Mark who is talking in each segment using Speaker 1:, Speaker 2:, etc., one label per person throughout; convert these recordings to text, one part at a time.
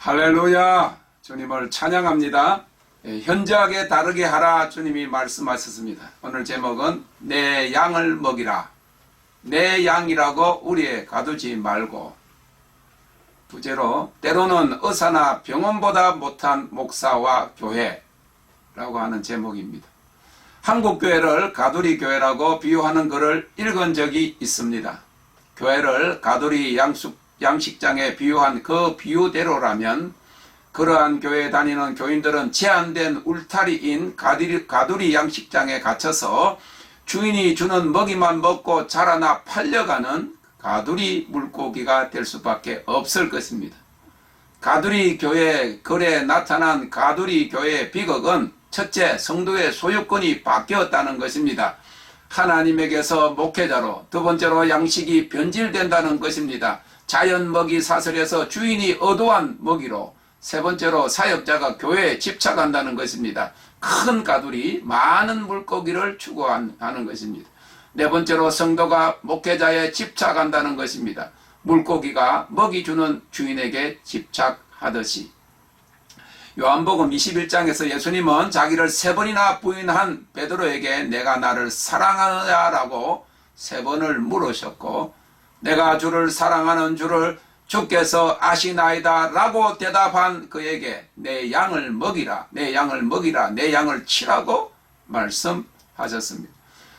Speaker 1: 할렐루야! 주님을 찬양합니다. 현저하게 다르게 하라 주님이 말씀하셨습니다. 오늘 제목은 내 양을 먹이라. 내 양이라고 우리에 가두지 말고. 부제로 때로는 의사나 병원보다 못한 목사와 교회라고 하는 제목입니다. 한국 교회를 가두리 교회라고 비유하는 글을 읽은 적이 있습니다. 교회를 가두리 양식장에 비유한 그 비유대로라면 그러한 교회에 다니는 교인들은 제한된 울타리인 가두리 양식장에 갇혀서 주인이 주는 먹이만 먹고 자라나 팔려가는 가두리 물고기가 될 수밖에 없을 것입니다. 가두리 교회 글에 나타난 가두리 교회의 비극은 첫째, 성도의 소유권이 바뀌었다는 것입니다. 하나님에게서 목회자로, 두 번째로 양식이 변질된다는 것입니다. 자연 먹이 사슬에서 주인이 의도한 먹이로, 세 번째로 사역자가 교회에 집착한다는 것입니다. 큰 가두리, 많은 물고기를 추구하는 것입니다. 네 번째로 성도가 목회자에 집착한다는 것입니다. 물고기가 먹이 주는 주인에게 집착하듯이. 요한복음 21장에서 예수님은 자기를 3번이나 부인한 베드로에게 내가 나를 사랑하느냐라고 3번을 물으셨고, 내가 주를 사랑하는 줄을 주께서 아시나이다 라고 대답한 그에게 내 양을 먹이라, 내 양을 먹이라, 내 양을 치라고 말씀하셨습니다.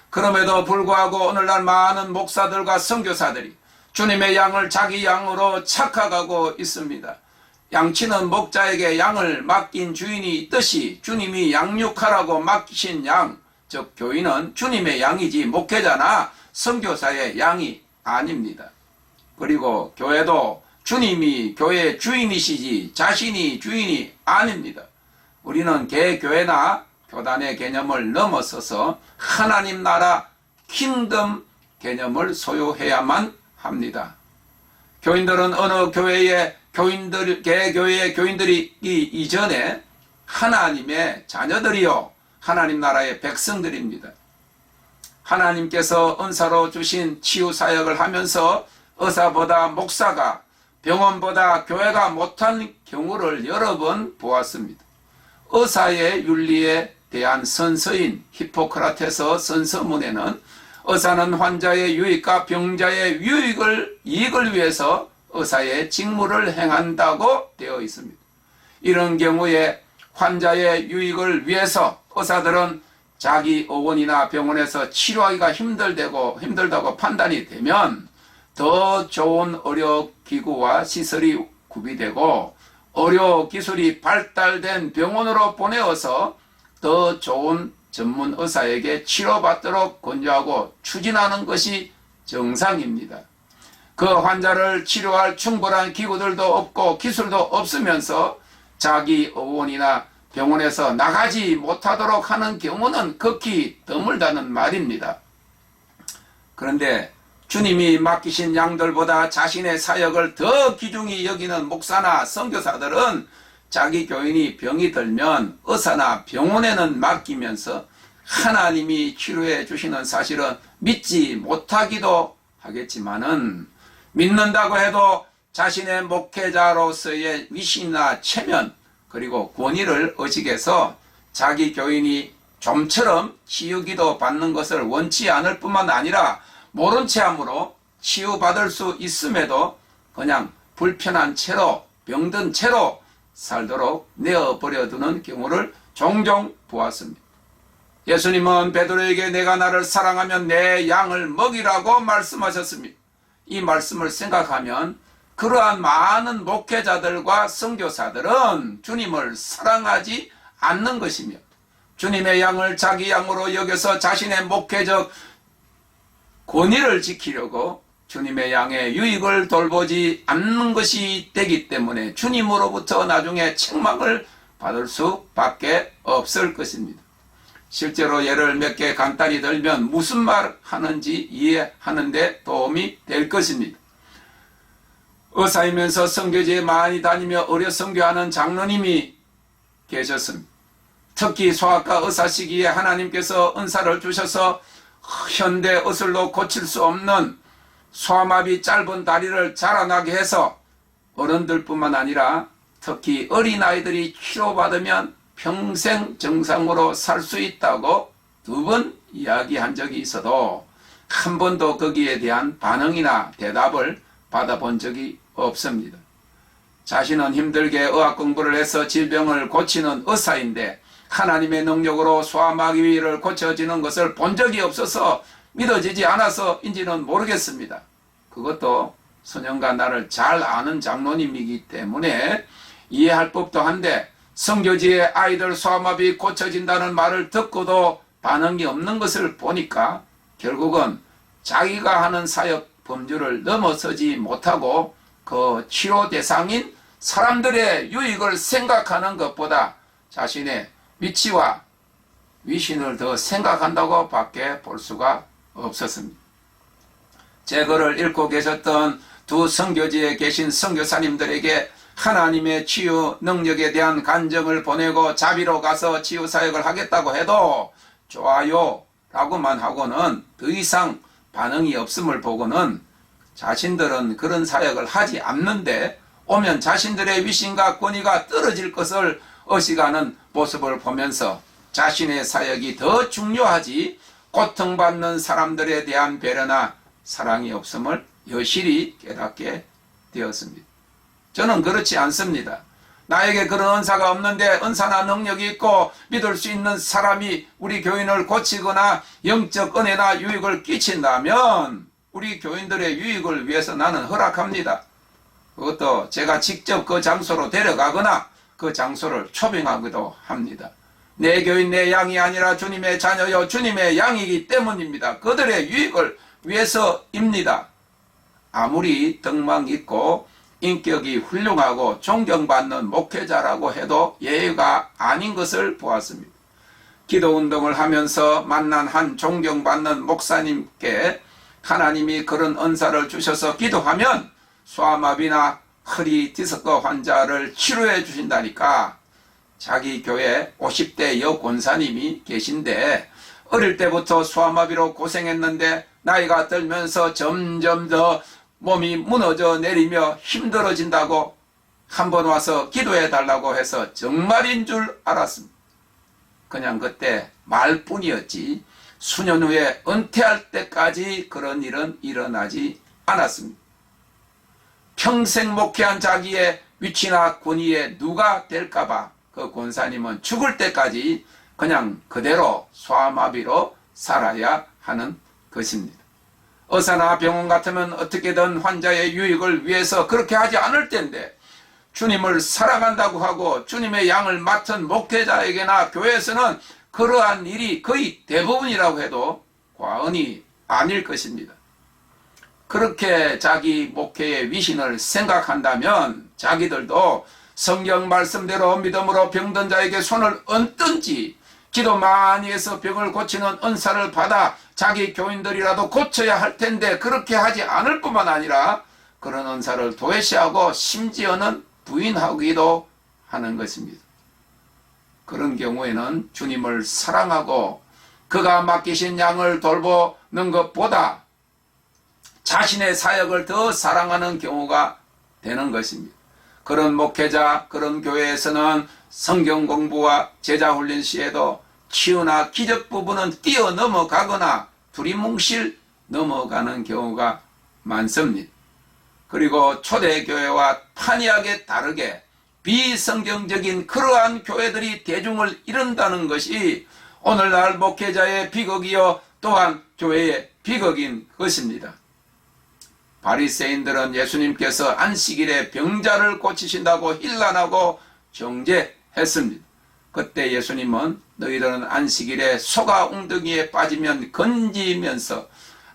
Speaker 1: 그럼에도 불구하고 오늘날 많은 목사들과 선교사들이 주님의 양을 자기 양으로 착각하고 있습니다. 양치는 목자에게 양을 맡긴 주인이 있듯이 주님이 양육하라고 맡기신 양, 즉 교인은 주님의 양이지 목회자나 선교사의 양이 아닙니다. 그리고 교회도 주님이 교회의 주인이시지 자신이 주인이 아닙니다. 우리는 개교회나 교단의 개념을 넘어서서 하나님 나라 킹덤 개념을 소유해야만 합니다. 교인들은 어느 교회의 개교회의 교인들이 이전에 하나님의 자녀들이요 하나님 나라의 백성들입니다. 하나님께서 은사로 주신 치유사역을 하면서 의사보다 목사가, 병원보다 교회가 못한 경우를 여러 번 보았습니다. 의사의 윤리에 대한 선서인 히포크라테스 선서문에는 의사는 환자의 유익과 병자의 이익을 위해서 의사의 직무를 행한다고 되어 있습니다. 이런 경우에 환자의 유익을 위해서 의사들은 자기 의원이나 병원에서 치료하기가 힘들다고 판단이 되면 더 좋은 의료기구와 시설이 구비되고 의료기술이 발달된 병원으로 보내어서 더 좋은 전문 의사에게 치료받도록 권유하고 추진하는 것이 정상입니다. 그 환자를 치료할 충분한 기구들도 없고 기술도 없으면서 자기 의원이나 병원에서 나가지 못하도록 하는 경우는 극히 드물다는 말입니다. 그런데 주님이 맡기신 양들보다 자신의 사역을 더 귀중히 여기는 목사나 선교사들은 자기 교인이 병이 들면 의사나 병원에는 맡기면서 하나님이 치료해 주시는 사실은 믿지 못하기도 하겠지만은 믿는다고 해도 자신의 목회자로서의 위신이나 체면 그리고 권위를 의식해서 자기 교인이 좀처럼 치유기도 받는 것을 원치 않을 뿐만 아니라 모른 채 함으로 치유받을 수 있음에도 그냥 불편한 채로 병든 채로 살도록 내어버려 두는 경우를 종종 보았습니다. 예수님은 베드로에게 내가 나를 사랑하면 내 양을 먹이라고 말씀하셨습니다. 이 말씀을 생각하면 그러한 많은 목회자들과 선교사들은 주님을 사랑하지 않는 것이며 주님의 양을 자기 양으로 여겨서 자신의 목회적 권위를 지키려고 주님의 양의 유익을 돌보지 않는 것이 되기 때문에 주님으로부터 나중에 책망을 받을 수밖에 없을 것입니다. 실제로 예를 몇 개 간단히 들면 무슨 말 하는지 이해하는 데 도움이 될 것입니다. 의사이면서 선교지에 많이 다니며 의료 선교하는 장로님이 계셨습니다. 특히 소아과 의사 시기에 하나님께서 은사를 주셔서 현대 의술로 고칠 수 없는 소아마비 짧은 다리를 자라나게 해서 어른들뿐만 아니라 특히 어린아이들이 치료받으면 평생 정상으로 살 수 있다고 2번 이야기한 적이 있어도 한 번도 거기에 대한 반응이나 대답을 받아본 적이 없습니다. 자신은 힘들게 의학 공부를 해서 질병을 고치는 의사인데 하나님의 능력으로 소아마비를 고쳐지는 것을 본 적이 없어서 믿어지지 않아서인지는 모르겠습니다. 그것도 선영과 나를 잘 아는 장로님이기 때문에 이해할 법도 한데 선교지에 아이들 소아마비 고쳐진다는 말을 듣고도 반응이 없는 것을 보니까 결국은 자기가 하는 사역 범주를 넘어서지 못하고 그 치료 대상인 사람들의 유익을 생각하는 것보다 자신의 위치와 위신을 더 생각한다고 밖에 볼 수가 없었습니다. 제 글을 읽고 계셨던 두 선교지에 계신 선교사님들에게 하나님의 치유 능력에 대한 간증을 보내고 자비로 가서 치유 사역을 하겠다고 해도 좋아요 라고만 하고는 더 이상 반응이 없음을 보고는 자신들은 그런 사역을 하지 않는데 오면 자신들의 위신과 권위가 떨어질 것을 의식하는 모습을 보면서 자신의 사역이 더 중요하지 고통받는 사람들에 대한 배려나 사랑이 없음을 여실히 깨닫게 되었습니다. 저는 그렇지 않습니다. 나에게 그런 은사가 없는데 은사나 능력이 있고 믿을 수 있는 사람이 우리 교인을 고치거나 영적 은혜나 유익을 끼친다면 우리 교인들의 유익을 위해서 나는 허락합니다. 그것도 제가 직접 그 장소로 데려가거나 그 장소를 초빙하기도 합니다. 내 교인 내 양이 아니라 주님의 자녀요 주님의 양이기 때문입니다. 그들의 유익을 위해서입니다. 아무리 덕망 있고 인격이 훌륭하고 존경받는 목회자라고 해도 예의가 아닌 것을 보았습니다. 기도운동을 하면서 만난 한 존경받는 목사님께 하나님이 그런 은사를 주셔서 기도하면 소아마비나 허리 디스크 환자를 치료해 주신다니까 자기 교회 50대 여권사님이 계신데 어릴 때부터 소아마비로 고생했는데 나이가 들면서 점점 더 몸이 무너져 내리며 힘들어진다고 한번 와서 기도해 달라고 해서 정말인 줄 알았습니다. 그냥 그때 말뿐이었지 수년 후에 은퇴할 때까지 그런 일은 일어나지 않았습니다. 평생 목회한 자기의 위치나 권위에 누가 될까봐 그 권사님은 죽을 때까지 그냥 그대로 소아마비로 살아야 하는 것입니다. 의사나 병원 같으면 어떻게든 환자의 유익을 위해서 그렇게 하지 않을 텐데 주님을 사랑한다고 하고 주님의 양을 맡은 목회자에게나 교회에서는 그러한 일이 거의 대부분이라고 해도 과언이 아닐 것입니다. 그렇게 자기 목회의 위신을 생각한다면 자기들도 성경 말씀대로 믿음으로 병든 자에게 손을 얹든지 기도 많이 해서 병을 고치는 은사를 받아 자기 교인들이라도 고쳐야 할 텐데 그렇게 하지 않을 뿐만 아니라 그런 은사를 도외시하고 심지어는 부인하기도 하는 것입니다. 그런 경우에는 주님을 사랑하고 그가 맡기신 양을 돌보는 것보다 자신의 사역을 더 사랑하는 경우가 되는 것입니다. 그런 목회자, 그런 교회에서는 성경 공부와 제자 훈련 시에도 치유나 기적 부분은 뛰어넘어가거나 두리뭉실 넘어가는 경우가 많습니다. 그리고 초대교회와 판이하게 다르게 비성경적인 그러한 교회들이 대중을 이룬다는 것이 오늘날 목회자의 비극이요 또한 교회의 비극인 것입니다. 바리새인들은 예수님께서 안식일에 병자를 고치신다고 힐난하고 정죄했습니다. 그때 예수님은 너희들은 안식일에 소가 웅덩이에 빠지면 건지면서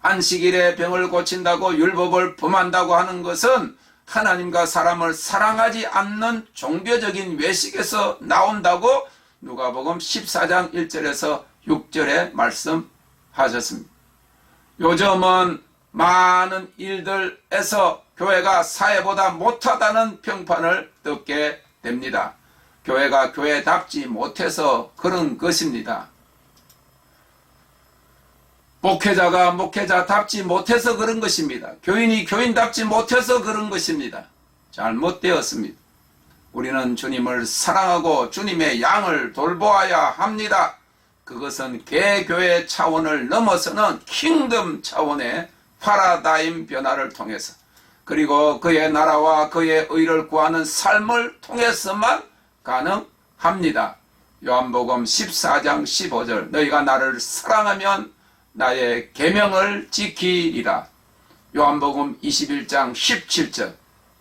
Speaker 1: 안식일에 병을 고친다고 율법을 범한다고 하는 것은 하나님과 사람을 사랑하지 않는 종교적인 외식에서 나온다고 누가복음 14장 1절에서 6절에 말씀하셨습니다. 요즘은 많은 일들에서 교회가 사회보다 못하다는 평판을 듣게 됩니다. 교회가 교회답지 못해서 그런 것입니다. 목회자가 목회자답지 못해서 그런 것입니다. 교인이 교인답지 못해서 그런 것입니다. 잘못되었습니다. 우리는 주님을 사랑하고 주님의 양을 돌보아야 합니다. 그것은 개교회 차원을 넘어서는 킹덤 차원의 파라다임 변화를 통해서, 그리고 그의 나라와 그의 의를 구하는 삶을 통해서만 가능합니다. 요한복음 14장 15절, 너희가 나를 사랑하면 나의 계명을 지키리라. 요한복음 21장 17절,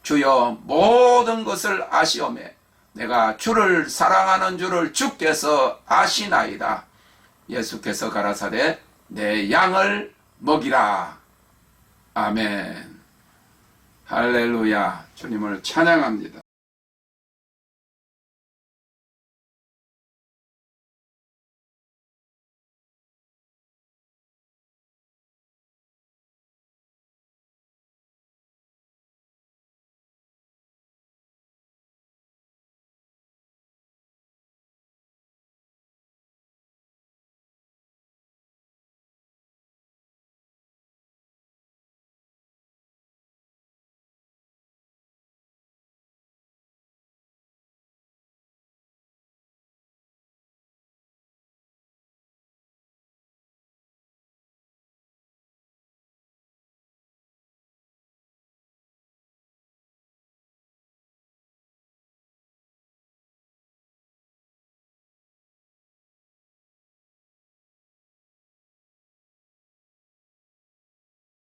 Speaker 1: 주여 모든 것을 아시오매 내가 주를 사랑하는 줄을 주께서 아시나이다. 예수께서 가라사대 내 양을 먹이라. 아멘. 할렐루야. 주님을 찬양합니다.